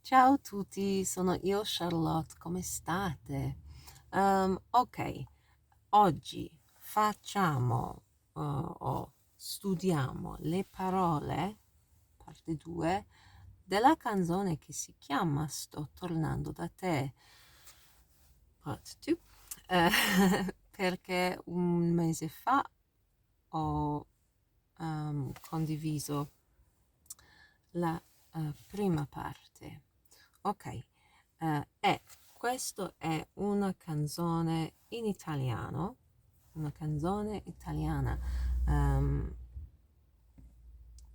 Ciao a tutti, sono io Charlotte, come state? Ok, oggi facciamo o studiamo le parole, parte 2, della canzone che si chiama Sto tornando da te, part 2, perché un mese fa ho condiviso la prima parte. Ok, e questo è una canzone in italiano, una canzone italiana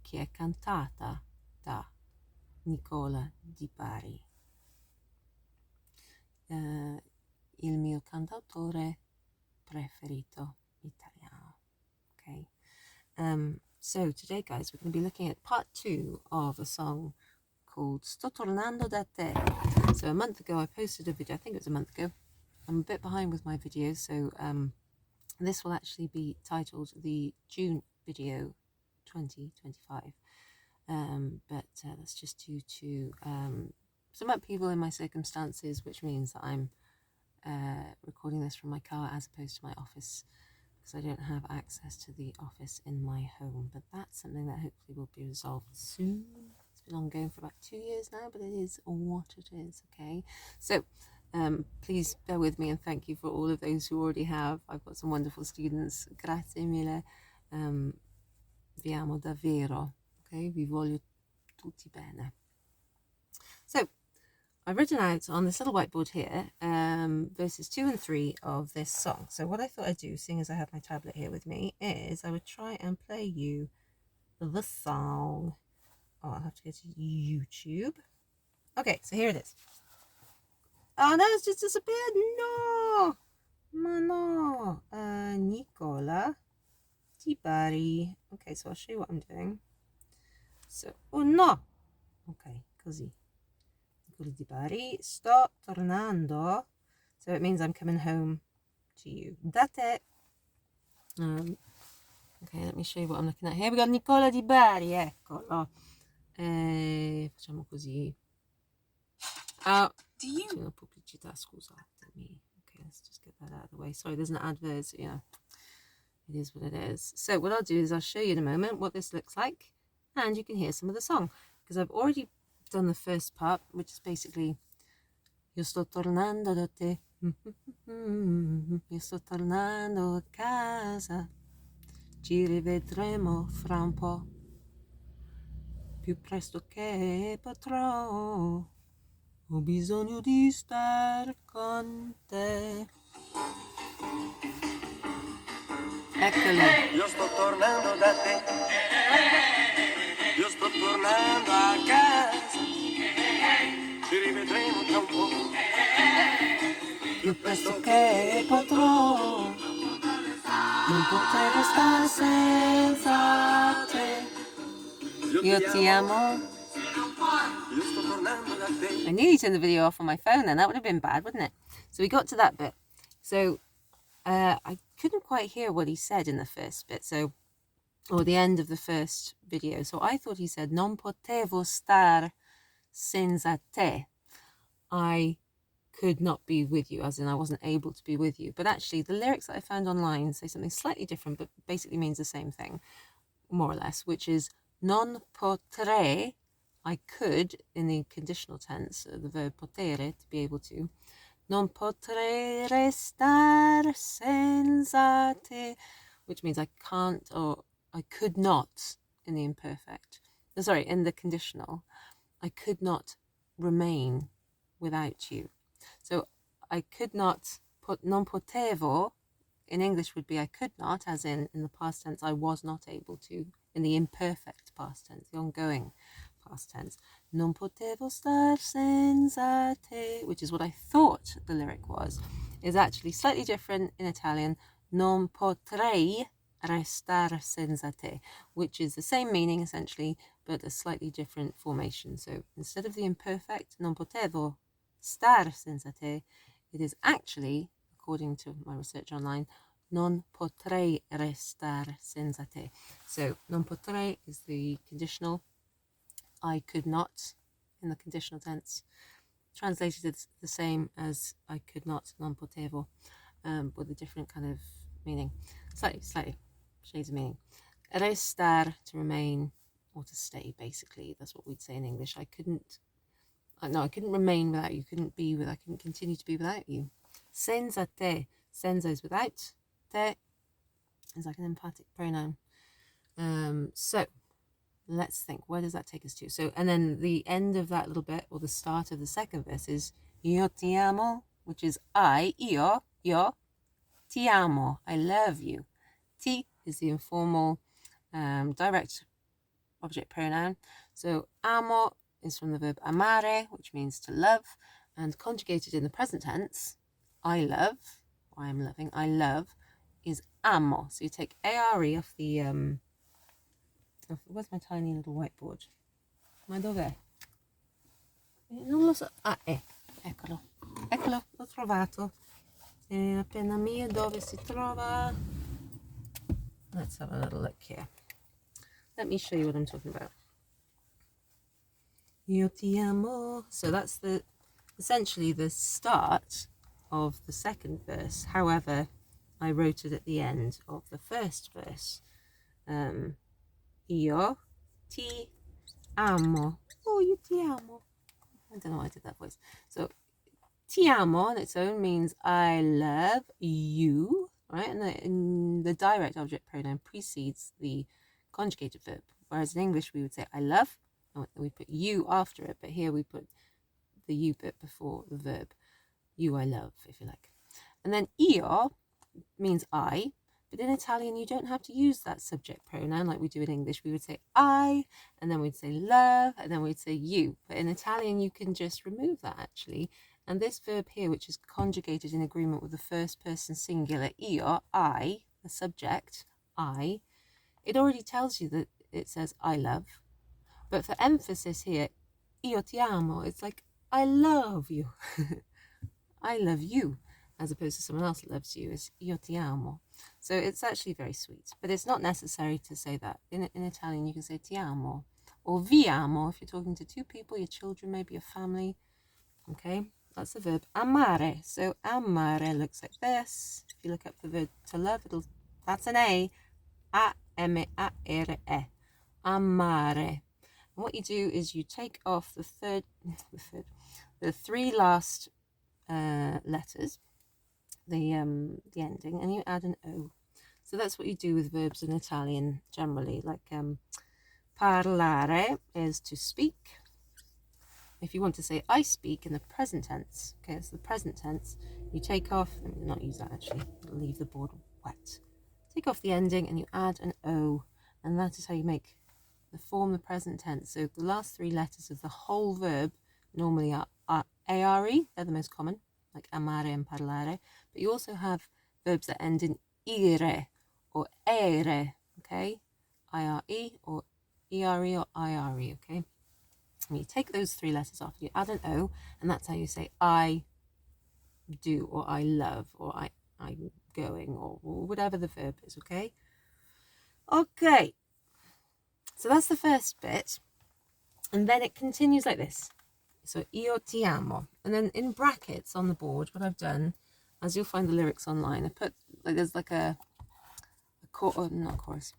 che è cantata da Nicola di Barì, il mio cantautore preferito italiano. Okay. So today, guys, we're going to be looking at part 2 of a song called Sto Tornando Da Te. So a month ago I posted a video, I think it was a month ago. I'm a bit behind with my videos, so this will actually be titled the June video 2025. But that's just due to some upheaval in my circumstances, which means that I'm recording this from my car as opposed to my office, because I don't have access to the office in my home. But that's something that hopefully will be resolved soon. It's been ongoing for about 2 years now, but it is what it is, okay? So please bear with me, and thank you for all of those who already have. I've got some wonderful students. Grazie mille. Vi amo davvero, okay? Vi voglio tutti bene. So I've written out on this little whiteboard here verses 2 and 3 of this song. So what I thought I'd do, seeing as I have my tablet here with me, is I would try and play you the song. Oh, I'll have to go to YouTube. Okay, so here it is. Oh no, it's just disappeared. No, ma no. Nicola di Barì. Okay, so I'll show you what I'm doing. So, oh no. Okay, così. Nicola di Barì. Sto tornando. So it means I'm coming home to you. Da te. Okay, let me show you what I'm looking at here. We got Nicola di Barì, eccolo. Facciamo così. C'è una pubblicità, scusatemi. Okay, let's just get that out of the way. Sorry, there's an advert, so yeah. It is what it is. So what I'll do is I'll show you in a moment what this looks like, and you can hear some of the song, because I've already done the first part, which is basically Io sto tornando da te, io sto tornando a casa, ci rivedremo fra un po', più presto che potrò, ho bisogno di star con te. Eccole. Io sto tornando da te, io sto tornando a casa, ci rivedremo tra un po', Più presto che potrò, non potrò stare senza te. Io ti amo. io sto tornando da te. I nearly turned the video off on my phone then. That would have been bad, wouldn't it? So we got to that bit. So I couldn't quite hear what he said in the first bit, or the end of the first video. So I thought he said, non potevo star senza te. I could not be with you, as in I wasn't able to be with you. But actually, the lyrics that I found online say something slightly different, but basically means the same thing, more or less, which is non potrei, I could, in the conditional tense, the verb potere, to be able to, non potrei restar senza te, which means I can't, or I could not, in the imperfect. Sorry, in the conditional, I could not remain without you. So I could not put non potevo in English would be I could not, as in the past tense, I was not able to. In the imperfect past tense, the ongoing past tense, non potevo star senza te, which is what I thought the lyric was, is actually slightly different in Italian. Non potrei restar senza te, which is the same meaning essentially, but a slightly different formation. So instead of the imperfect non potevo star senza te, it is actually, according to my research online, non potrei restar senza te. So non potrei is the conditional, I could not in the conditional tense. Translated it's the same as I could not, non potevo, with a different kind of meaning. Slightly shades of meaning. Restar, to remain or to stay, basically. That's what we'd say in English. I couldn't remain without you, couldn't I couldn't continue to be without you. Senza te, senza is without, te is like an emphatic pronoun. So let's think, where does that take us to? So, and then the end of that little bit, or the start of the second verse, is io ti amo, which is io ti amo, I love you. Ti is the informal direct object pronoun. So amo is from the verb amare, which means to love, and conjugated in the present tense, I love, or I am loving, I love, is amo. So you take are off the where's my tiny little whiteboard? Ma dov'è? Non lo so. Eccolo, l'ho trovato. Appena mio, dove si trova? Let's have a little look here. Let me show you what I'm talking about. Io ti amo. So that's essentially the start of the second verse. However, I wrote it at the end of the first verse. Io ti amo. Oh, io ti amo. I don't know why I did that voice. So, ti amo on its own means I love you, right? And the direct object pronoun precedes the conjugated verb. Whereas in English, we would say I love, and we put you after it. But here we put the you bit before the verb. You I love, if you like. And then io means I. But in Italian, you don't have to use that subject pronoun like we do in English. We would say I, and then we'd say love, and then we'd say you. But in Italian, you can just remove that, actually. And this verb here, which is conjugated in agreement with the first person singular, io, I, the subject, I, it already tells you that it says I love. But for emphasis here, io ti amo, it's like, I love you. I love you, as opposed to someone else that loves you, is io ti amo. So it's actually very sweet, but it's not necessary to say that. In Italian, you can say ti amo or vi amo if you're talking to two people, your children, maybe your family. Okay, that's the verb amare. So amare looks like this. If you look up the verb to love, that's an A. A-M-A-R-E. Amare. And what you do is you take off the three last letters, the ending, and you add an O. So that's what you do with verbs in Italian generally. Like parlare is to speak. If you want to say I speak in the present tense, okay, it's the present tense, you take off, let me not use that actually, it'll leave the board wet. Take off the ending and you add an O, and that is how you form the present tense. So the last three letters of the whole verb normally are are, they're the most common, like amare and parlare, but you also have verbs that end in ire or ere, okay, ire or ere or ire, okay. And you take those three letters off, you add an O, and that's how you say I do, or I love, or I'm going, or whatever the verb is, okay. Okay, so that's the first bit, and then it continues like this. So io ti amo, and then in brackets on the board, what I've done, as you'll find the lyrics online, I put like there's like a not chorus.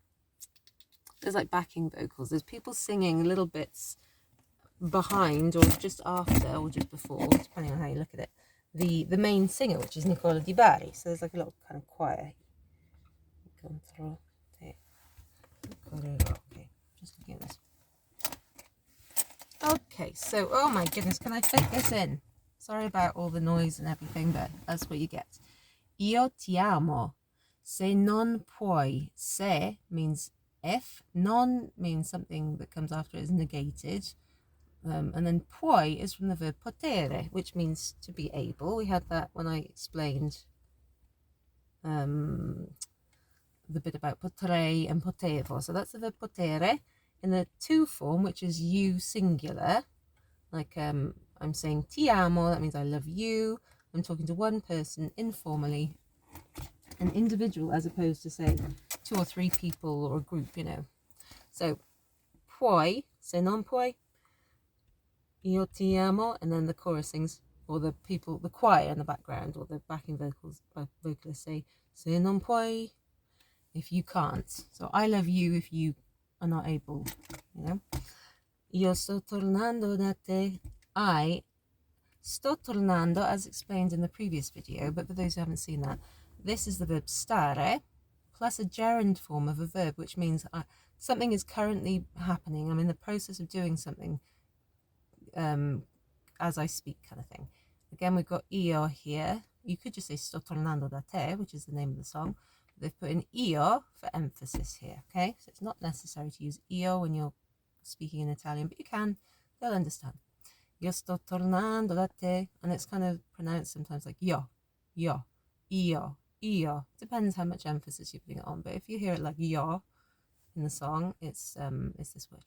There's like backing vocals. There's people singing little bits behind, or just after, or just before, depending on how you look at it. The main singer, which is Nicola di Barì. So there's like a little kind of choir. Okay, just looking at this. Okay, so, oh my goodness, can I fit this in? Sorry about all the noise and everything, but that's what you get. Io ti amo, se non puoi. Se means if, non means something that comes after it is negated. And then puoi is from the verb potere, which means to be able. We had that when I explained the bit about potrei and potevo. So that's the verb potere in the to form, which is you singular. Like I'm saying ti amo, that means I love you. I'm talking to one person informally, an individual, as opposed to say two or three people or a group, you know. So puoi, se non puoi. io ti amo, and then the chorus sings, or the people, the choir in the background, or the backing vocalists say, se non puoi, if you can't. So I love you if you are not able, you know. Io sto tornando da te. I sto tornando, as explained in the previous video, but for those who haven't seen that, this is the verb stare plus a gerund form of a verb, which means something is currently happening. I'm in the process of doing something as I speak, kind of thing. Again, we've got io here. You could just say sto tornando da te, which is the name of the song. They've put in io for emphasis here, okay? So it's not necessary to use io when you're speaking in Italian, but you can. They'll understand. Io sto tornando da te, and it's kind of pronounced sometimes like io. Depends how much emphasis you're putting it on, but if you hear it like io in the song, it's this word.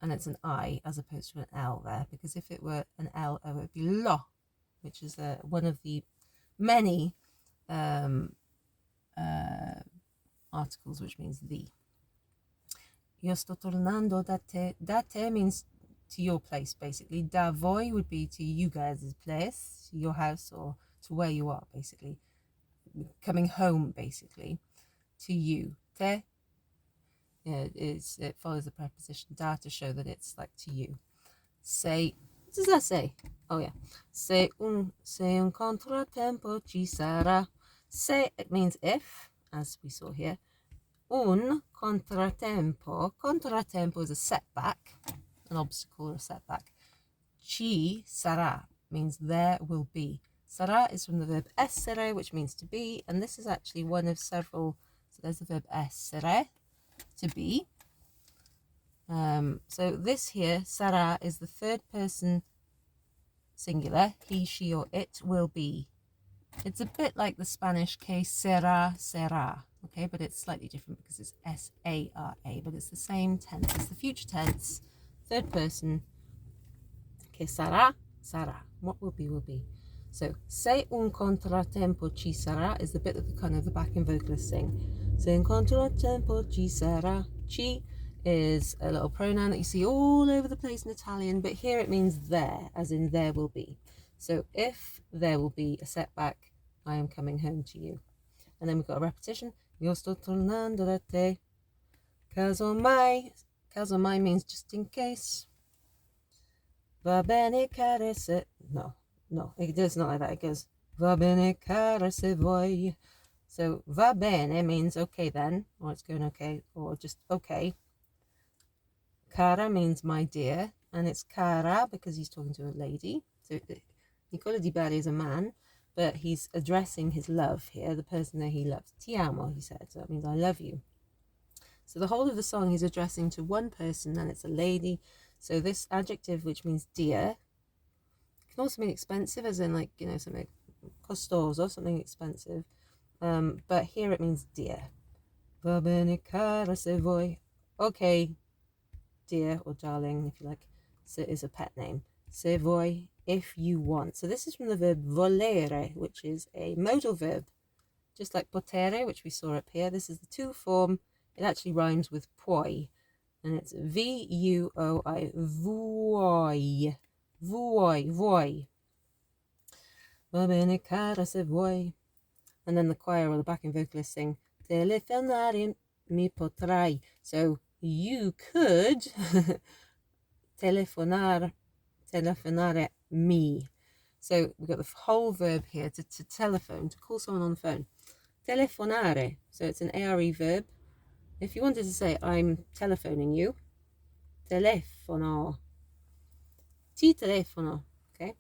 And it's an I as opposed to an L there, because if it were an L, it would be lo, which is one of the many articles which means the. Io sto tornando da te. Da te means to your place, basically. Da voi would be to you guys' place, to your house, or to where you are, basically. Coming home, basically, to you. Te, it follows the preposition da to show that it's like to you. Say, what does that say? Oh yeah. Se un contratempo ci sarà. Se, it means if, as we saw here. Un contratempo. Contratempo is a setback, an obstacle or a setback. Ci sarà means there will be. Sarà is from the verb essere, which means to be, and this is actually one of several. So there's the verb essere, to be. So this here, sarà, is the third person singular. He, she, or it will be. It's a bit like the Spanish que será, será, okay, but it's slightly different because it's S-A-R-A, but it's the same tense. It's the future tense, third person. Que sarà, sarà. What will be, will be. So, se un contratempo ci sarà is the bit that the kind of the backing vocalists sing. Se un contratempo ci sarà. Ci is a little pronoun that you see all over the place in Italian, but here it means there, as in there will be. So if there will be a setback, I am coming home to you. And then we've got a repetition. Io sto tornando da te. Casomai. Casomai means just in case. Va bene care se... No, it does not like that. It goes, va bene cara se vuoi. So, va bene means okay then, or it's going okay, or just okay. Cara means my dear, and it's cara because he's talking to a lady. So, Nicola di Barì is a man, but he's addressing his love here, the person that he loves. Ti amo, he said, so that means I love you. So the whole of the song he's addressing to one person, and it's a lady. So this adjective, which means dear, can also mean expensive, as in like, you know, something costoso, something expensive. But here it means dear. Va bene cara se vuoi. Okay, dear or darling, if you like. So is a pet name. Se vuoi, if you want. So this is from the verb volere, which is a modal verb. Just like potere, which we saw up here. This is the to form. It actually rhymes with puoi. And it's V-U-O-I. Vuoi. Vuoi. Va bene cara se vuoi. And then the choir or the backing vocalists sing, telefonare mi potrai. So you could telefonare me. So we've got the whole verb here to telephone, to call someone on the phone. Telefonare. So it's an ARE verb. If you wanted to say, I'm telephoning you, telefono. Ti telefono. Okay.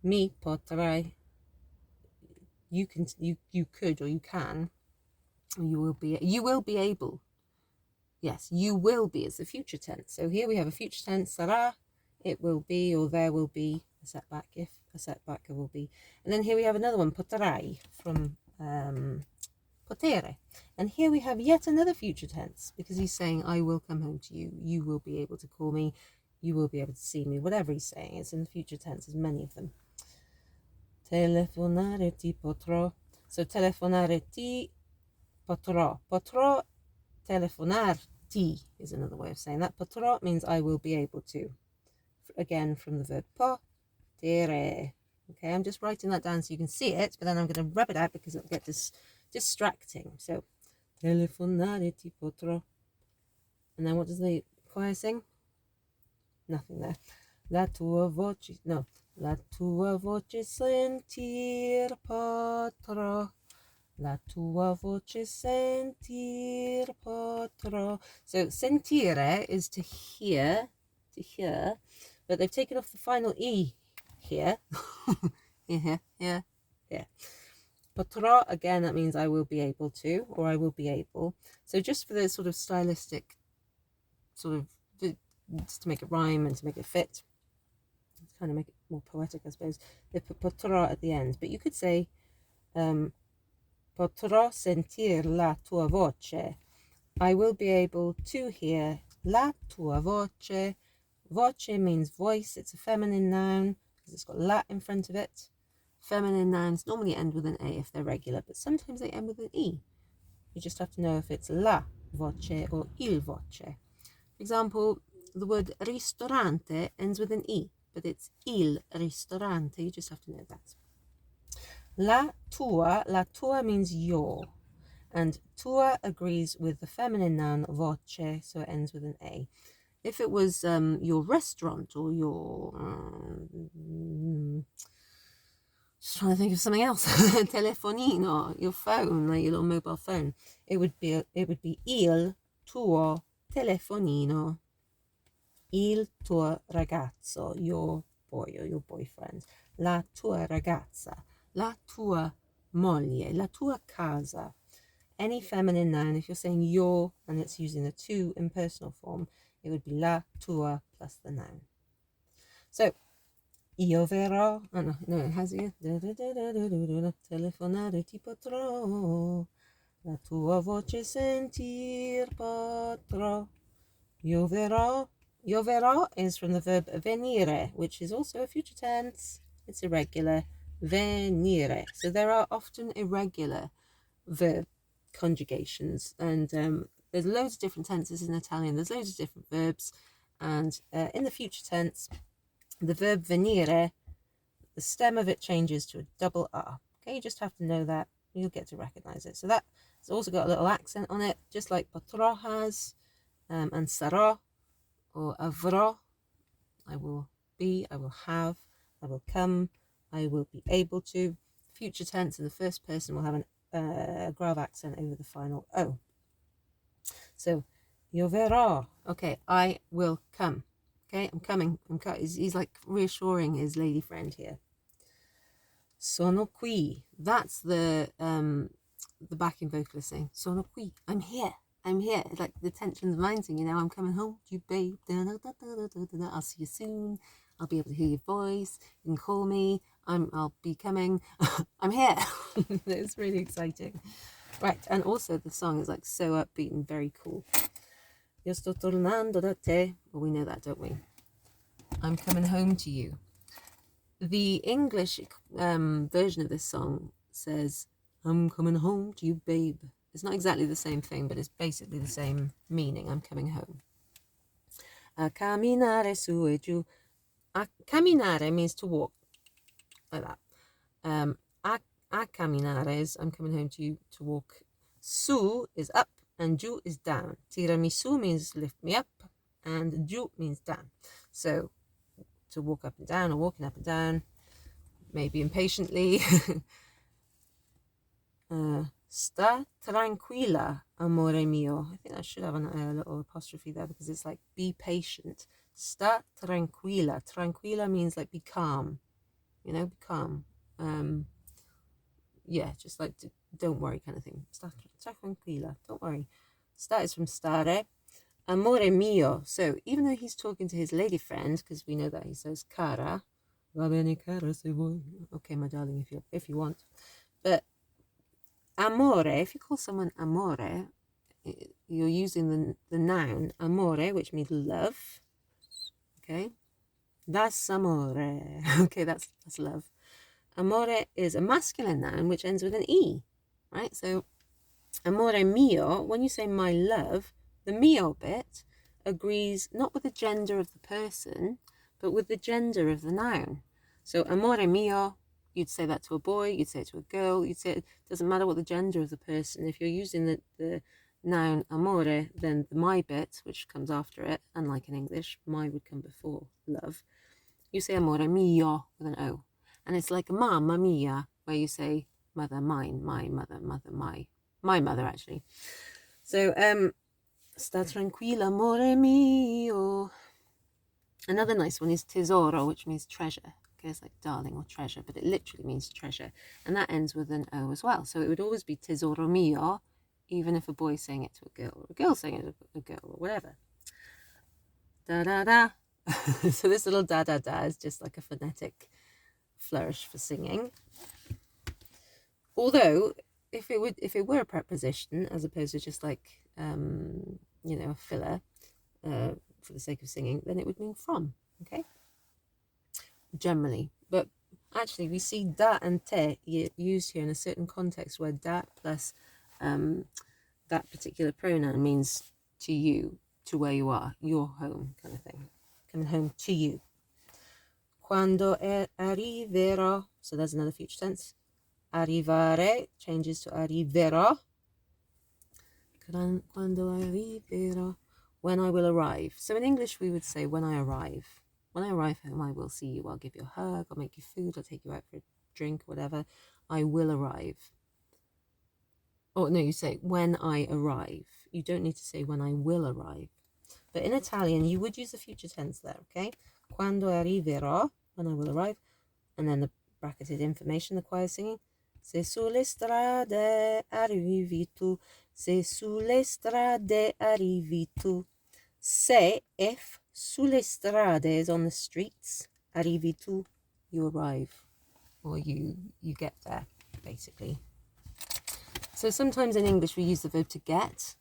Mi potrai. You could, or you can, or you will be able. Yes, you will be. It's the future tense. So here we have a future tense, sarà, it will be, or there will be a setback, if a setback will be. And then here we have another one, potrai, from potere. And here we have yet another future tense, because he's saying, I will come home to you. You will be able to call me. You will be able to see me. Whatever he's saying, it's in the future tense. There's many of them. Telefonare ti potrò. So telefonare ti potrò. Potrò, telefonarti is another way of saying that. Potrò means I will be able to. again from the verb potere. Okay, I'm just writing that down so you can see it, but then I'm going to rub it out because it'll get distracting. So, telefonare ti potrò. And then what does the choir sing? Nothing there. La tua voce sentir potrò. La tua voce sentir potrò. So sentire is to hear, but they've taken off the final E here. Here. Potrò, again, that means I will be able to, or I will be able. So just for the sort of stylistic, just to make it rhyme and to make it fit, to kind of make it more poetic, I suppose, they put potrò at the end. But you could say, potrò sentir la tua voce. I will be able to hear la tua voce. Voce means voice. It's a feminine noun because it's got la in front of it. Feminine nouns normally end with an A if they're regular, but sometimes they end with an E. You just have to know if it's la voce or il voce. For example, the word ristorante ends with an E, but it's il ristorante. You just have to know that. La tua means your, and tua agrees with the feminine noun voce, so it ends with an A. If it was your restaurant or your just trying to think of something else, telefonino, your phone, like your little mobile phone, it would be il tuo telefonino, il tuo ragazzo, your boy or your boyfriend, la tua ragazza, la tua moglie, la tua casa. Any feminine noun, if you're saying your and it's using the to impersonal form, it would be la tua plus the noun. So, io verrò, no, it has here, telefonare ti potrò, la tua voce sentir potrò. Io verrò is from the verb venire, which is also a future tense. It's irregular. Venire. So there are often irregular verb conjugations, and there's loads of different tenses in Italian. There's loads of different verbs, and in the future tense, the verb venire, the stem of it changes to a double R. Okay, you just have to know that. You'll get to recognize it. So that it's also got a little accent on it, just like potrò has, and sarò or avrò. I will be, I will have, I will come, I will be able to. Future tense in the first person will have a grave accent over the final O. So, io verrò. Okay, I will come. Okay, I'm coming. He's like reassuring his lady friend here. Sono qui. That's the backing vocalist saying, sono qui. I'm here. It's like the tension's mounting, you know, I'm coming home to you, babe. I'll see you soon. I'll be able to hear your voice. You can call me. I'll be coming. I'm here. It's really exciting. Right, and also the song is like so upbeat and very cool. Io sto tornando da te. Well, we know that, don't we? I'm coming home to you. The English version of this song says, I'm coming home to you, babe. It's not exactly the same thing, but it's basically the same meaning. I'm coming home. A camminare su e giù. Camminare means to walk, like that. A camminare is I'm coming home to you to walk. Su is up and giù is down. Tirami su means lift me up, and giù means down. So to walk up and down, or walking up and down, maybe impatiently. Sta tranquilla, amore mio. I think I should have a little apostrophe there because it's like be patient. Sta tranquilla. Tranquilla means like be calm. You know, be calm. Yeah, just like don't worry kind of thing. Sta tranquilla. Don't worry. Sta is from stare. Amore mio. So even though he's talking to his lady friend, because we know that he says cara, va bene cara se vuoi. Okay, my darling, if you want. But amore, if you call someone amore, you're using the noun amore, which means love. Okay, that's amore. Okay, that's love. Amore is a masculine noun which ends with an E, right? So amore mio, when you say my love, the mio bit agrees not with the gender of the person, but with the gender of the noun. So amore mio, you'd say that to a boy, you'd say it to a girl, you'd say it doesn't matter what the gender of the person. If you're using the noun amore, then the my bit, which comes after it, unlike in English, my would come before love. You say amore mio with an O. And it's like mamma mia, where you say mother, mine, my mother, mother, my mother actually. So sta tranquilla amore mio. Another nice one is tesoro, which means treasure. Okay, it's like darling or treasure, but it literally means treasure. And that ends with an O as well. So it would always be tesoro mio, even if a boy's saying it to a girl, or a girl saying it to a girl, or whatever. Da da da. So this little da da da is just like a phonetic flourish for singing. Although, if it were a preposition, as opposed to just like a filler for the sake of singing, then it would mean from. Okay. Generally, but actually we see da and te used here in a certain context where da plus that particular pronoun means to you, to where you are, your home, kind of thing, coming home to you. Quando arriverò, so there's another future tense. Arrivare changes to arriverò. Quando arriverò, when I will arrive. So in English we would say when I arrive. When I arrive home, I will see you. I'll give you a hug. I'll make you food. I'll take you out for a drink, whatever. I will arrive. Oh, no, you say when I arrive. You don't need to say when I will arrive. But in Italian, you would use the future tense there, okay? Quando arriverò, when I will arrive. And then the bracketed information, the choir singing. Se sulle strade arrivi tu. Se sulle strade arrivi tu. Se, if, sulle strade is on the streets, arrivi tu, you arrive, or you get there, basically. So sometimes in English we use the verb to get,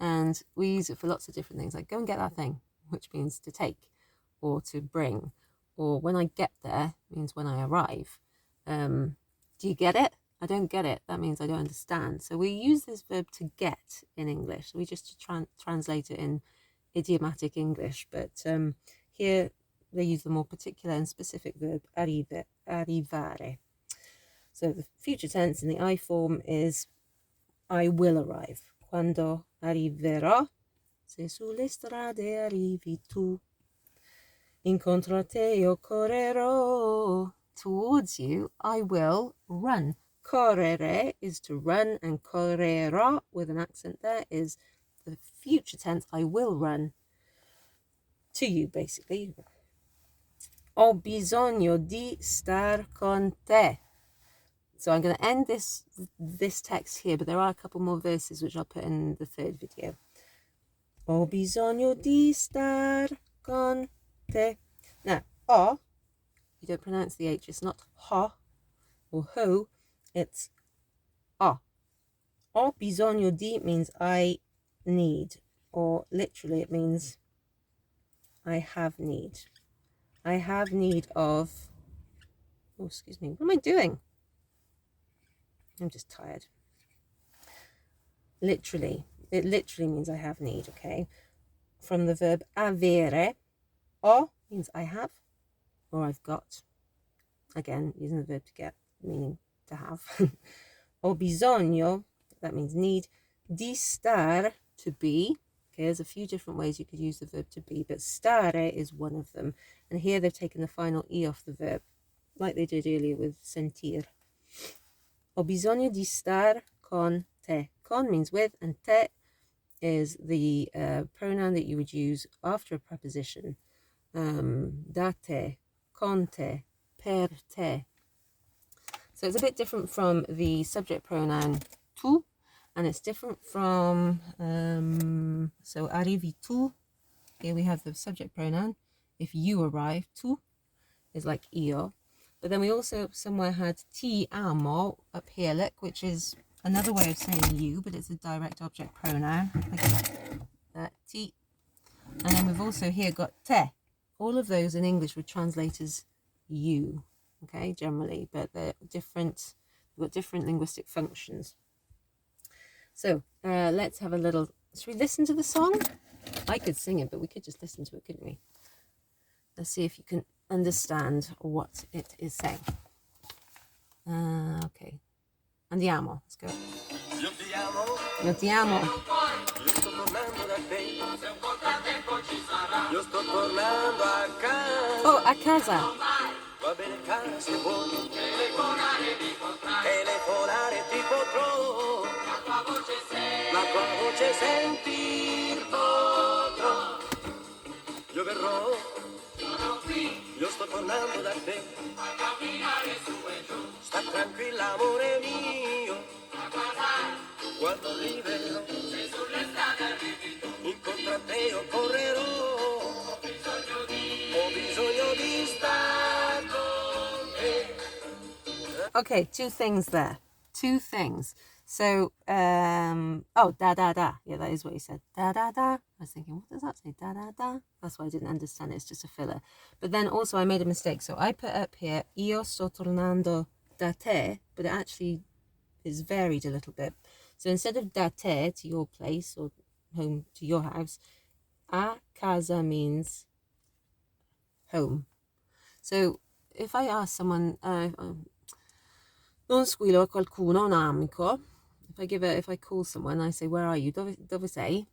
and we use it for lots of different things, like go and get that thing, which means to take, or to bring, or when I get there means when I arrive. Do you get it? I don't get it. That means I don't understand. So we use this verb to get in English. We just translate it in idiomatic English, but here they use the more particular and specific verb arrivare. So the future tense in the I form is I will arrive. Quando arriverò, se sulle strade arrivi tu. Incontro a te io correrò. Towards you, I will run. Correre is to run, and correrò with an accent there is the future tense, I will run to you, basically. Ho bisogno di star con te. So I'm going to end this text here, but there are a couple more verses which I'll put in the third video. Ho bisogno di star con te. Now, ho, you don't pronounce the H, it's not ho or ho, it's o. Ho bisogno di means I need, or literally it means I have need. I have need of, oh, excuse me, what am I doing? I'm just tired. Literally, it literally means I have need, okay? From the verb avere, ho means I have, or I've got. Again, using the verb to get, meaning to have. Ho bisogno, that means need. Di star, to be. Okay, there's a few different ways you could use the verb to be, but stare is one of them. And here they've taken the final E off the verb, like they did earlier with sentir. Ho bisogno di star con te. Con means with, and te is the pronoun that you would use after a preposition. Da te, con te, per te. So it's a bit different from the subject pronoun tu, and it's different from, so arrivi tu, here we have the subject pronoun. If you arrive, tu is like io. But then we also somewhere had ti amo up here, look, which is another way of saying you, but it's a direct object pronoun. Like ti. And then we've also here got te. All of those in English would translate as you, okay, generally, but they're different. We've got different linguistic functions. So let's have a little, should we listen to the song? I could sing it, but we could just listen to it, couldn't we? Let's see if you can understand what it is saying. Okay. Andiamo. Let's go. Io ti amo, Io ti amo. io sto tornando da te. Se un po' di tempo ci sarà. Io sto tornando a casa. Oh, a casa. Va bene cara se vuoi. Telefonare ti potrò. La tua voce sentir potrò. Io verrò. Io sto tornando da te. A camminare su e giù. Sta tranquilla amore mio. Quando arriverò, se sulle strade arrivi tu, incontro a te io correrò. Ho bisogno di star con te. Okay, two things there. Two things. So, oh, da da da. Yeah, that is what he said. Da da da. I was thinking, what does that say? Da da da. That's why I didn't understand it. It's just a filler. But then also I made a mistake. So I put up here, io sto tornando da te, but it actually is varied a little bit. So instead of da te, to your place or home, to your house, a casa means home. So if I ask someone, non squillo a qualcuno, un amico, if I call someone, I say, where are you? Dove sei?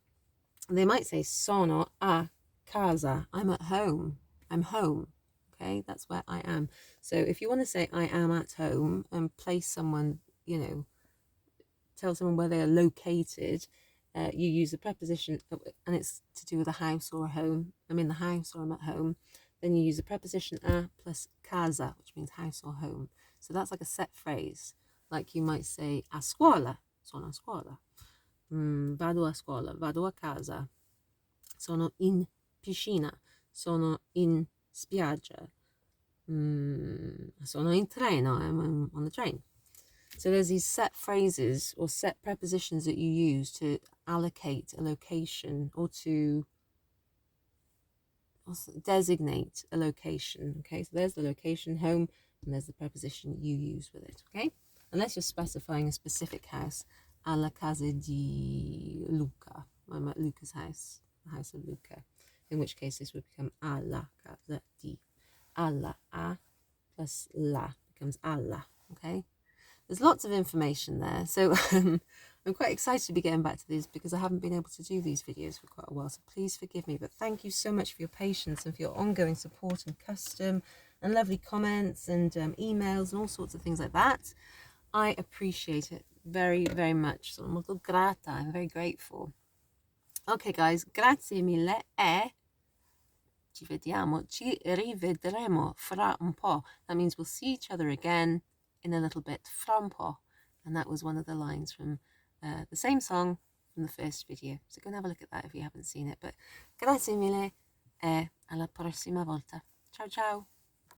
They might say, sono a casa. I'm at home. I'm home. Okay, that's where I am. So if you want to say I am at home and place someone, tell someone where they are located, you use a preposition, and it's to do with a house or a home. I'm in the house or I'm at home. Then you use a preposition a plus casa, which means house or home. So that's like a set phrase. Like you might say a scuola, sono a scuola. Vado a scuola, vado a casa. Sono in piscina, sono in spiaggia. Sono in treno, I'm on the train. So there's these set phrases or set prepositions that you use to allocate a location or to designate a location. Okay, so there's the location, home, and there's the preposition you use with it. Okay, unless you're specifying a specific house, alla casa di Luca. I'm at Luca's house, the house of Luca. In which case this would become alla casa di. Alla, a plus la becomes alla. Okay. There's lots of information there, so I'm quite excited to be getting back to these because I haven't been able to do these videos for quite a while, so please forgive me. But thank you so much for your patience and for your ongoing support and custom and lovely comments and emails and all sorts of things like that. I appreciate it very, very much. Sono molto grata. I'm very grateful. Okay, guys, grazie mille e ci rivedremo fra un po'. That means we'll see each other again in a little bit, fra un po'. And that was one of the lines from the same song from the first video. So go and have a look at that if you haven't seen it. But grazie mille e alla prossima volta. Ciao ciao.